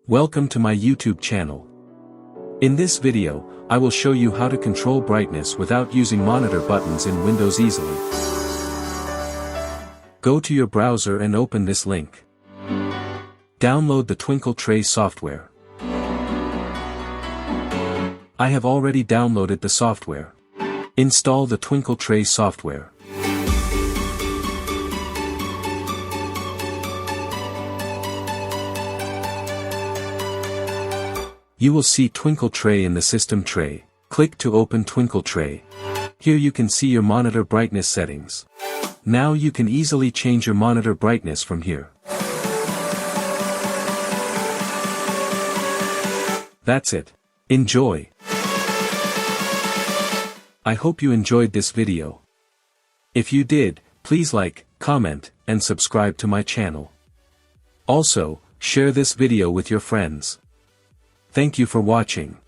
Welcome to my YouTube channel. In this video, I will show you how to control brightness without using monitor buttons in Windows easily. Go to your browser and open this link. Download the Twinkle Tray software. I have already downloaded the software. Install the Twinkle Tray software. You will see Twinkle Tray in the system tray. Click to open Twinkle Tray. Here you can see your monitor brightness settings. Now you can easily change your monitor brightness from here. That's it. Enjoy. I hope you enjoyed this video. If you did, please like, comment, and subscribe to my channel. Also, share this video with your friends. Thank you for watching.